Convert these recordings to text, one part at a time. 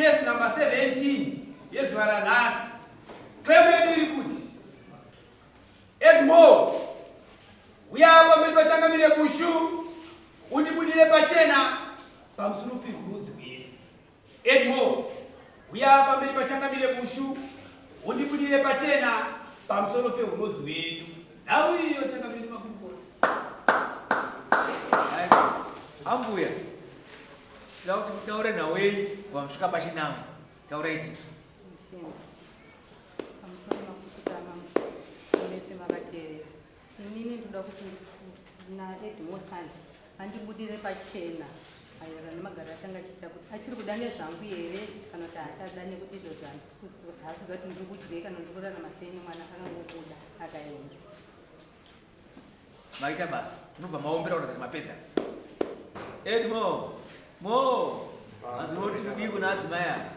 case number 17 yezuva ranhasi. Claim yedu iri kuti Edmore uya pamberi pachangamire bushu undibudire pachena pamusoro perudzi rwedu. Edmore uya pamberi pachangamire bushu undibudire pachena pamusoro perudzi rwedu. Nawe iyo changamire makumbo ambuya lauti kutaura nawe wamsvika pachinamo taura ititu pamusoro makukutama mese makateerera. Inini ndoda kuti naEdmore Sandi andibudire pachena maererano nemagaro atanga achiita kuti achiri kuda nezvangu here kana kuti haachada nekuti izvozvo haasiziva kuti ndiri kudye kana ndiri kurarama sei nemwana akangobuda akaenda. maita basa munobva maombera kuratidza kuti mapedza. Edmore azinoti kudii kuna adzimai aya.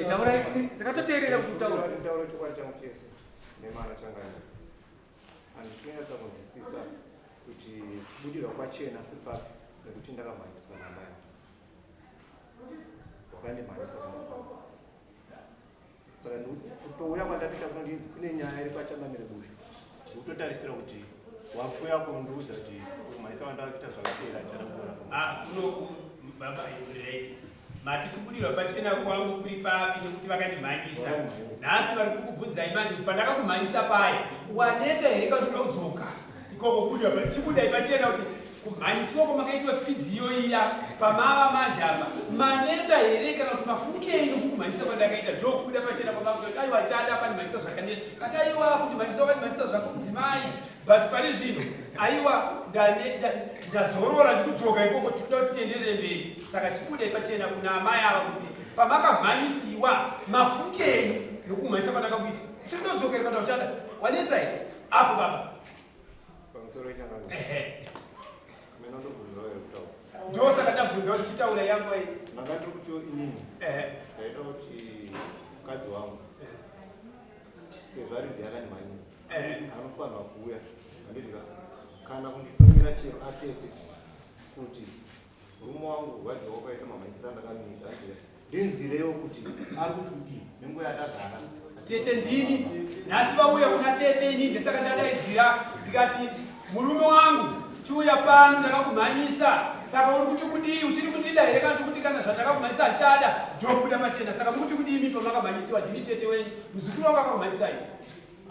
Taurai takatoteerera kuti utaura chokwadi changu chese nemana changanya handisinganyatsa kunzwisisa kuti kubudirwa kwachena kuri papi nekuti ndakamhanyiswa namai wakandimhanyisa pamapapa. Saka kutouya kwandapinda kunondinzi kune nyaya iri pachangamire bushu kutotarisira kuti wafuya kundiudza kuti kumhanyisa wandakuita zvakapera chada kuona kunoku baba right. Mati kubudirwa pachena kwangu kuri papi nekuti vakandimhanyisa. Nhasi vari kukubvunzai manje kuti pandakakumhanyisa paya waneta here kana kuda kudzoka ikoko kubudirwa chibudai pachena kuti kumhanyiswa kwamakaitwa spidi iyo iya pamava manje apa maneta here kana kuti mafukei nokukumhanyisa kwandakaita ndo kubuda pachena kwamakaiti aiwa chada akandimhanyisa zvakaneta akaiwa kundimhanyisa wakandimhanyisa zvako mudzimai but pane zvino aiwa ndazorora ndikudzoka ikoko tinoda kuti tienderere mberi. Saka chibudai pachena kuna amai ava kuti pamakamhanyisiwa mafukei nokumhanyisa kwandakakuita tindodzoka kana uchada waneta here apo baba pamusoro changamire mena ndobvunzawo yekutaura ndo saka ndabvunza kuti chitaura yangu ai ndakati kuti inini ndaida kuti mukadzi wangu sevharidi yakandimhanyisa anofanirwa kuuya andidika kana kunditumira chero atete kuti murume wangu rwadzi wakaita mamhanyisiro andakamiita ndinzwirewo kuti ari kuti kudii nenguva yatagara tete ndini nhasi vauya kuna tete inini saka ndadaidzira ndikati murume wangu chiuya pano ndakakumhanyisa saka uri kuti kudii uchiri kundida here kana kuti kana zvandakakumhanyisa achada ndokubuda pachena saka mukuti kudii mi pamakamhanyisiwa ndini tete wenyu muzukuru wangu akakumhanyisai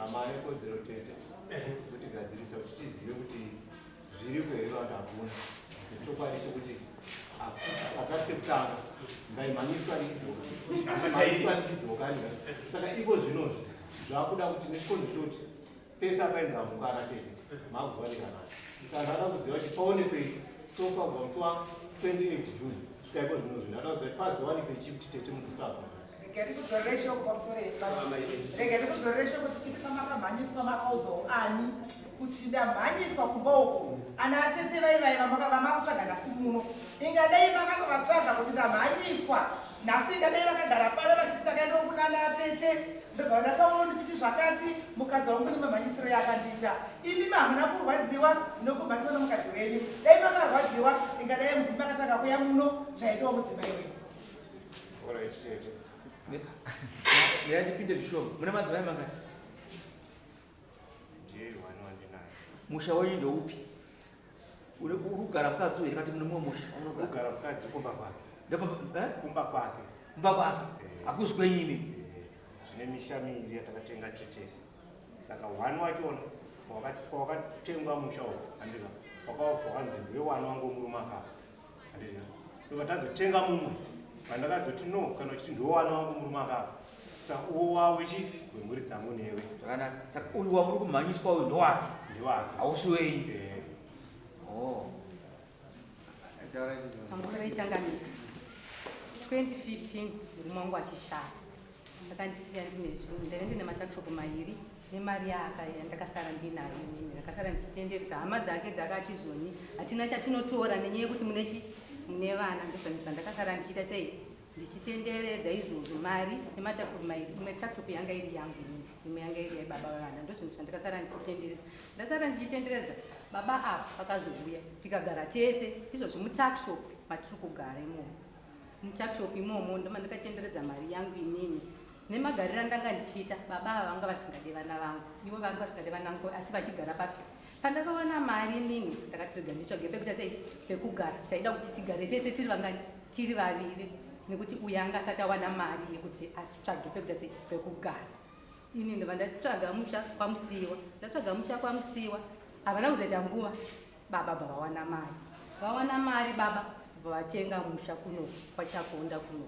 amane kodzero tete kuti gadzirisa kuti tizive kuti zviriko here vantu hakuna nechokwadi chekuti akati kutanga ngaimhanyiswa ndidzoka saka ivo zvinozvi zvakuda kuti nechikonzo choti pese akaenza mukana tete makuzivanekanai ikandada kuziva kuti paonekwei sofa kubva musi wa28 June svika iko zvinozvi ndada kuziva kuti pazowanekwei chikuti tete muzikaakonasi rega ndikudzorere shoko tichiti pamakammhanyiswa makaudzawo ani kuti ndamhanyiswa kumba uko ana atete vaivaiva vamakutsvaga nhasi muno ingadai makatovatsvaga kuti ndamhanyiswa nhasi ingadai vakagara pano vachiti ndakaenda kuna ana atete ndobva ndatauro ndichiti zvakati mukadzi wangu nemamhanyisiro yakandiita imi hamuna kurwadziwa nokumhanyiswa nomukadzi wenyu dai makarwadziwa ingadai muti makatanga kuya muno zvaitawo mudzimai wenyu. ndipinde zvishoma muna madzimai mangani musha wenyu ndoupi uri kugara mukadzi here kati mune mumwe musha kugara mukadzi kumba kwake kumba kwake hakuzi kwenyu imi tine misha miviri yatakatenga tetesi saka wani wachona kwawakatengwa musha uko andika wakawabva wanzimbo yewani wangu murume akapa andika ndobva tazotenga mumwe vandakazoti no kana uchiti ndowani wangu murume akapa saka uwo wawechi wemhuri dzangu newe zvakanaka saka uyu wamuri kumhanyiswa uyu ndowake hausi wenyu. pamukore ichangamira 2015 murume wangu achishaya akandisiya ndinezvinhu ndine matakishopu mairi nemari yandakasara ndinayo ndakasara ndichitenderedza hama dzake dzakati zvoni hatina chatinotora nenyaya yekuti mune vana ndozvanhu zvandakasara ndichiita sei ndichitenderedza izvozvo mari nematakuru mairi, imwe taktop yanga iri yangu inini, imwe yanga iri yaibaba vana. Ndozvinhu zvandakasara ndichitenderedza. Ndasara ndichitenderedza baba apa vakazouya tikagara tese izvozvo mutakshop matiri kugara imomo. Mutakshop imomo ndomandakatenderedza mari yangu inini nemagariro andanga ndichiita. Baba ava vanga vasingade vana vangu, ivo vanga vasingade vana vangu asi vachigara papi. Pandakawana mari inini ndakati rega nditsvage pekuita sei pekugara, taida kuti tigare tese tiri vaviri nekuti uyu anga asati awana mari yekuti atsvage pekuita sei pekugara. Ini ndobva ndatsvaga musha kwamusiwa. Ndatsvaga musha kwamusiwa havana kuzoita nguva baba bva vawana mari. Vawana mari baba vatenga musha kuno kwaChakonda kuno.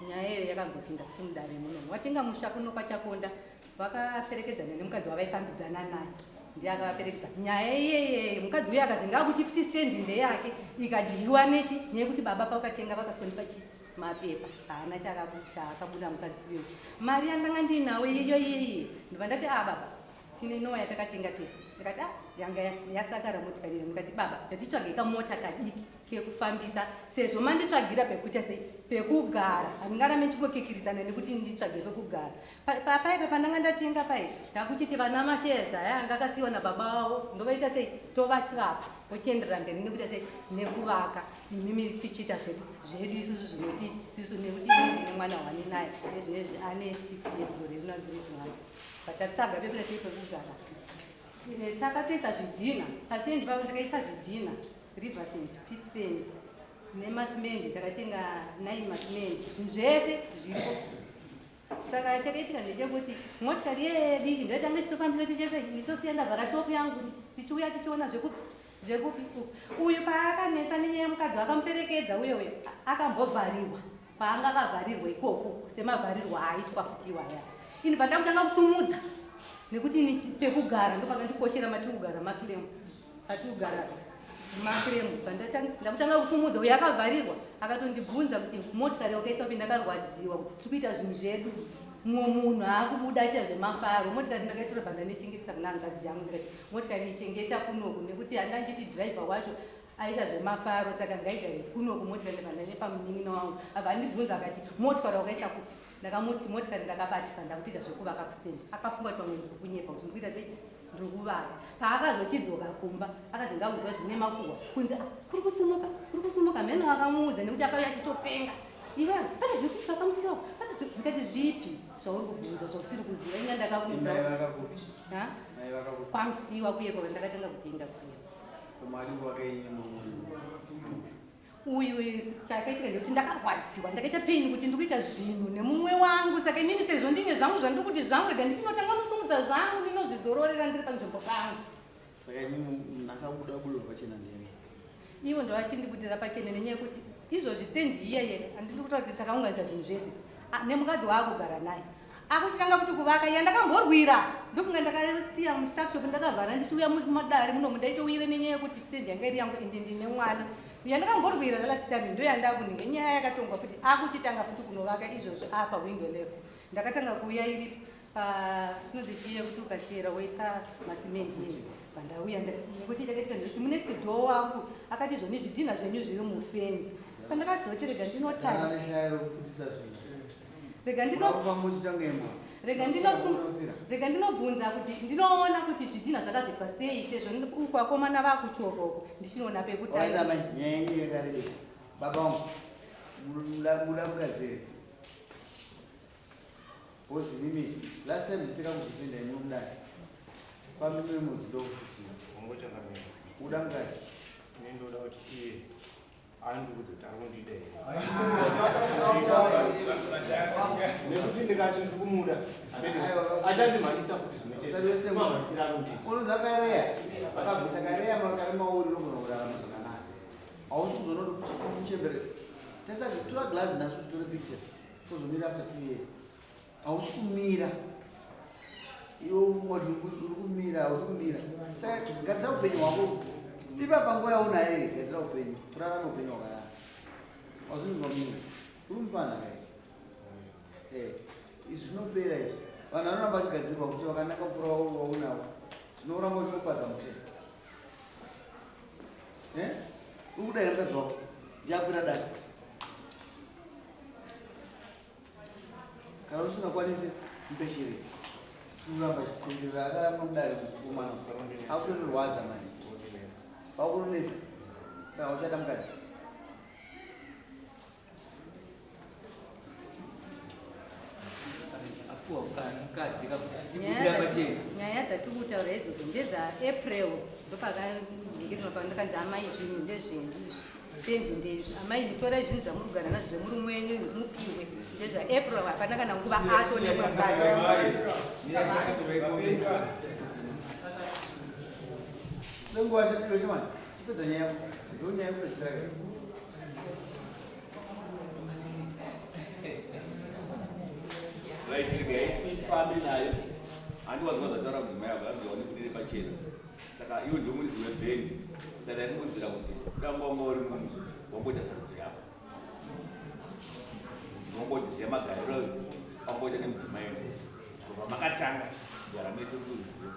Nyaya iyo yakangopinda kuti mudare muno. Watenga musha kuno kwaChakonda vakaperekedzana nemukadzi wavaifambidzana naye. Ndiye akavaperekedza. Nyaya iyeye mukadzi uyu akazi ngakuti 50 cent ndeyake ikadyiwa nekuti baba pakatenga vakasonipa mapepa haana chaakabuda mukadzi uyu. Mari yandanga ndinawo iyo iyeye ndobva ndati baba tine nowa yatakatenga tese. Ndikati yanga yasakara motikari iyo. Ndikati baba ndatitsvage kamota kadiki kekufambisa sezvo manditsvagira pekuita sei pekugara. Handingarame chikokekirisana nekuti nditsvage pekugara. Paipa pandanga ndatenga pai ndakuchiti vana masheza yanga akasiyiwa nababa vavo ndovaita sei tovachirapa vochienderera mberi nekuita sei nekuvaka imimi tichiita zvedu isusu zvinoti isusu nekuti ndine mwana wani naye nezvinezvi ane 6 years gore rino rinoitwana vatatsvaga pekuita sei pekugara. Takatoisa zvidhina pasendi pavo ndakaisa zvidhina Riversind, Pitsend nemasimendi takatenga 9 masimendi zvinhu zvese zviripo. Saka takaitika ndechekuti motikari yediki ndoitanga tichitofambisa tichese ndichosiya ndavhara shopu yangu tichiuya tichiona zvekupi. Uyu paakanetsa nenyaya yemukadzi akamuperekedza uyo akambovharirwa paanga akavharirwa ikoko semavharirwa aitwa futi waya. Ini pandakutanga kusumudza nekuti pekugara ndopakandikoshera matiri kugara maturemu patikugara makremu ndakutanga kusumudza uyo akavharirwa akatondibvunza kuti motikari wakaisa upi ndakarwadziwa kuti tiri kuita zvinhu zvedu mumwe munhu aakubuda achiita zvemafaro. Motikari ndakaitora bva ndanechengetesa kuna hanzvadzi yangu ndikati motikari ichengeta kunoku nekuti handina ndichiti dhiraivha wacho aita zvemafaro saka ngaigare kunoku motikari ndabva ndanepa munin'ina wangu abva andibvunza akati motikari wakaisa kupi. Ndakamuti motikari ndakabatisa ndakutoita zvekuvaka kustendi. Akafunga kuti pamwe ndiri kunyepa kuti ndikuita sei ndiri kuvaka. Paakazochidzoka kumba akazi ngaudzwa zvine makuhwa kunzi kuri kusumuka mhene vakamuudza nekuti akauya achitopenga iwe pane zviri kuitika pamusiwo pane ndikati zvipi zvauri kubvunza zvausiri kuziva. Ina ndakakuudza kwamusiwa kuye kwaka ndakatanga kutenga kuye uyu chakaitika ndekuti ndakarwadziwa ndakaita peni kuti ndikuita zvinhu nemumwe wangu. Saka inini sezvo ndine zvangu zvandiri kuti zvangu rega ndichinotanga kusumudza zvangu ndinozvizororera ndiri panzvimbo pangu. Saka inini nasabuda bulo pachena ndeni ivo ndo vachindibudira pachena nenyaya yekuti izvozvi stendi iyeye handidi kutaura kuti takaunganidza zvinhu zvese nemukadzi waakugara naye akuchitanga kuti kuvaka iya ndakamborwira ndofunga ndakasiya mutakshop ndakavhara ndichiuya mumadare muno mundaitowire nenyaya yekuti stendi yanga iri yangu ende ndine mwana yandakangorwira ralasitami ndo yandakuninge nyaya yakatongwa kuti akuchitanga futi kunovaka izvozvo apa window level. Ndakatanga kuuya iri inozichiye kuti ukachera woisa masimendi izvi pandauya nekuti takaitika ndikuti munext door wangu akati izvo nezvidhina zvenyu zviri mufenzi. Pandakazoti rega ndinotarisa rega ndinobvunza kuti ndinoona kuti zvidhina zvakazoitwa sei sezvo uku vakomana vakuchovha uku ndichinoona pekutanyaya yenyu yakarebesa baba wangu muda mukazere bozi mimi last time ndichitika kuzvipinda imwe mudare pamimwe mudzido kuti uda mukazi ndoda kuti iye andikuzoti arikundida nekuti ndikati ndikumuda achandimhanyisa kuti zvinotaunodzakareya vakabvisa kareya makare mauri nogona kurarama zvakanaka hausi kuzonoti kuchembere tasatora glasi nasu titore picture kuzomira after 2 years hausi kumira iwo ungoti uri kumira hausi kumira saka gadzira upenyu hwako ipa panguva yaunayo gadzira upenyu kurarama upenyu hwakanaka hausi kuzomira uri mupana kai izvi zvinopera izvi vanhu vanoramba vachigadzirwa kuti vakanaka mvura waunawo zvinoramba uchinopasa muchena uri kudaira mukadzi wako ndiakwira dai kana usingakwanisi mpesheri suramba chitenderera akaramba kudari kukumana akutotorwadza manje pakuronesa saka uchada mukadzi nyaya dzatiri kutaura idzodzo ndedzaApril ndopakavhikirwa pandakanzi amai zvinhu ndezvestendi ndezvi amai mutora zvinhu zvamuri kugara nazvo zvemuri mwenyu mupiwe ndedzaApril hapana kana nguva atonekwa nenguva chapiwe chimani chipedza nyaya yako ndonyaya yekupedzisira fambi nayo handiwaziva zvataura mudzimai yako azvione kudiri pachena saka iwe ndio muridzi webhendi saka ndikuudzira kuti dangwa unga uri munhu wamboita sarudzo yako wambodziziva magariro amboita nemudzimai kubva makatanga kugara mese kuziva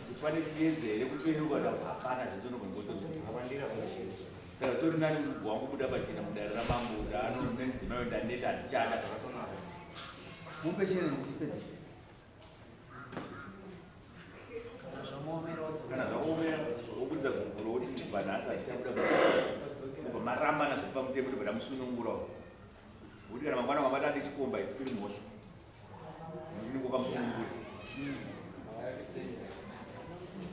kuti pane chiedza here kutoiruka ta hapana zvesonogondotozviawandira saka tori nani wangobuda pachena mudare ramambuda anonemudzimai wendaneta hatichada mupesheri ndichipedza kana zvaomera wokudza guguro kuti banhasi achichabuda kubva maramba nazvepamutemo tobva tamusunungurawo kuti kana mangwana mabata ane chikomba isiri mhosva ndingokamusunungura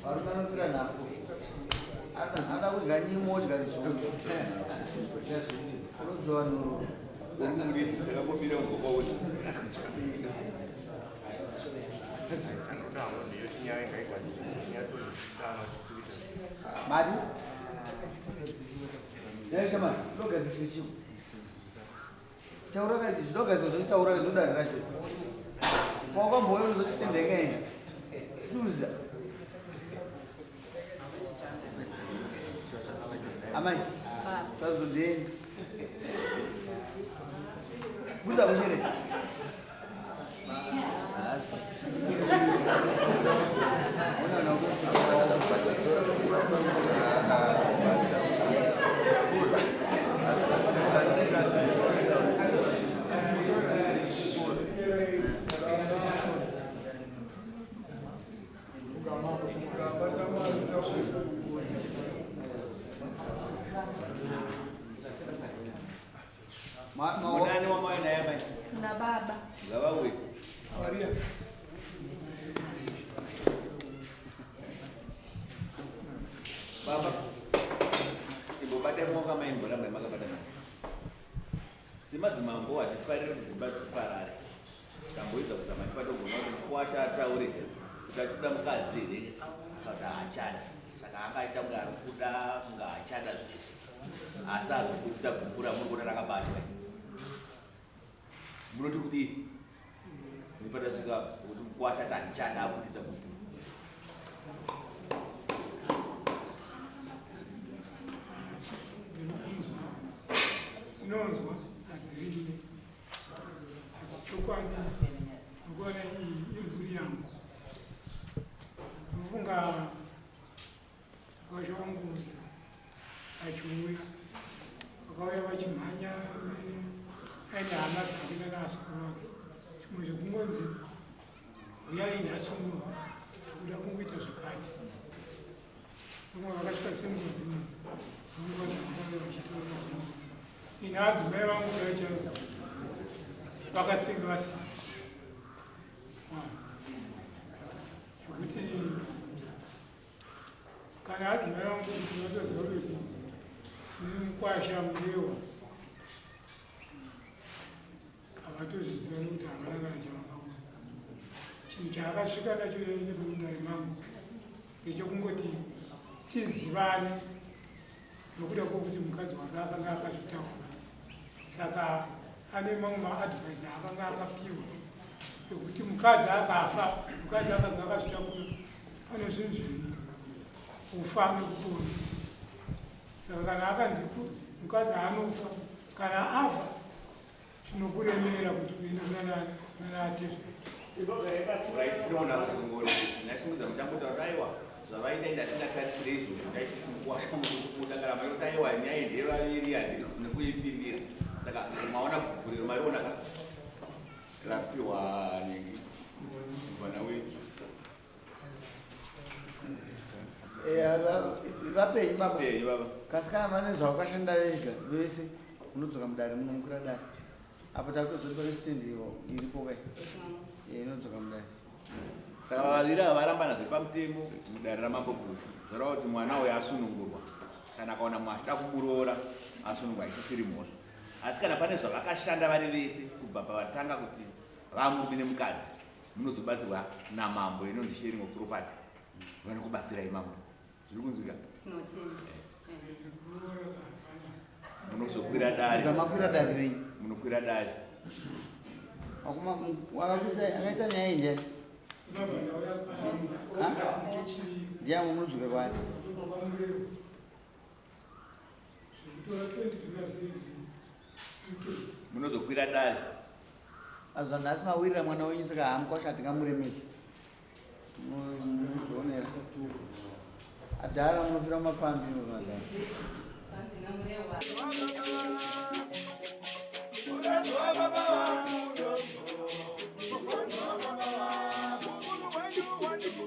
varume anofira nhako ada kudya nyimo odya nzungu unodzova nuru ndakambomira ngokwauri mati yaishamani ndogadziswe chiwo taura kati zvinogadziswa zvotitaura ndodari racho paukamboyo uzotitendengaenda chuza amai sazodeni buza kuchere Munani wamai naye mai na baba ngavawe baba imbobata moka maimboramba makabata nayo semadzimambo hatifariri kuti dzimba dziparare tamboidza kuzama tipatogona kuti kuwasha ataure kuti achikuda mukadzi here akati haachadi saka angaita kunge ari kuda kunge haachada zvese asi azokudisa bvupura muri kuona rakabatwa munoti kudii nipatasvika kuti kuwasha tandichada akudisa bvupura sinonzwa hadzirine asi chokwadi ngona imburi yangu ndofunga vakasha vangu vachiuya vakauya vachimhanya aine hama dzakina naasikuru vake chimwe zvekungonzi uyai nhasuno tikuda kungoita zvakati vamwe vakasvika senguva dzimwe vanguvaaa vachitoa ine adzimai vangu vacha vakasenga vasi zvekuti kana adzimai vangu kuti vatoziva kuti tine mukwasha mudewa havatozviziva nekuti havana kana chavakaona chinhu chaakasvika nacho nekurundare mangu ndechekungoti tizivane nokuda kwokuti mukadzi wake akanga akazvitakura saka ane mamwe maadvhaisa akanga akapiwa ekuti mukadzi akafa mukadzi akanga akazvitakura pane zvinhu zviviri kufa nekupona saka kana akanzi mukadzi anofa kana afa zvinokuremera kuti uende kunanaatezva raisinoona kuzongori nasimudza muchamboti aiwa zvavaita ndasingatarisire izvo ndaikuwashamutangara maitaiwa nyaya ndevaviri handiri nekuipindira saka maona guriro mariona ka rapiwa mwana wetu vapenyu baba baba kasi kana vane zvavakashanda vega vese unodzoka mudare munomukwira dare apa takutozori pane stendi iripo kai inodzoka mudare saka vaviri ava varambana zviri pamutemo mudare ramambo gushu zvoreva kuti mwana uyo asunungurwa kana akaona mwachida kumuroora asunungurwa ichisiri mhosva asi kana pane zvavakashanda vari vese kubva pavatanga kuti vamurume nemukadzi munozobatsirwa namambo inonzi sharing of property vanokubatsirai mambo zviri kunzwika munozokwira dare makwira dare rei munokwira dare akaita nyaya indiani ndiamo munodzoka kwani munozokwira dare azva nhasi mawirira mwana wenyu saka hamukwasha hatingamuremedzi munozvionera adhara munofira mumapambi madhara When you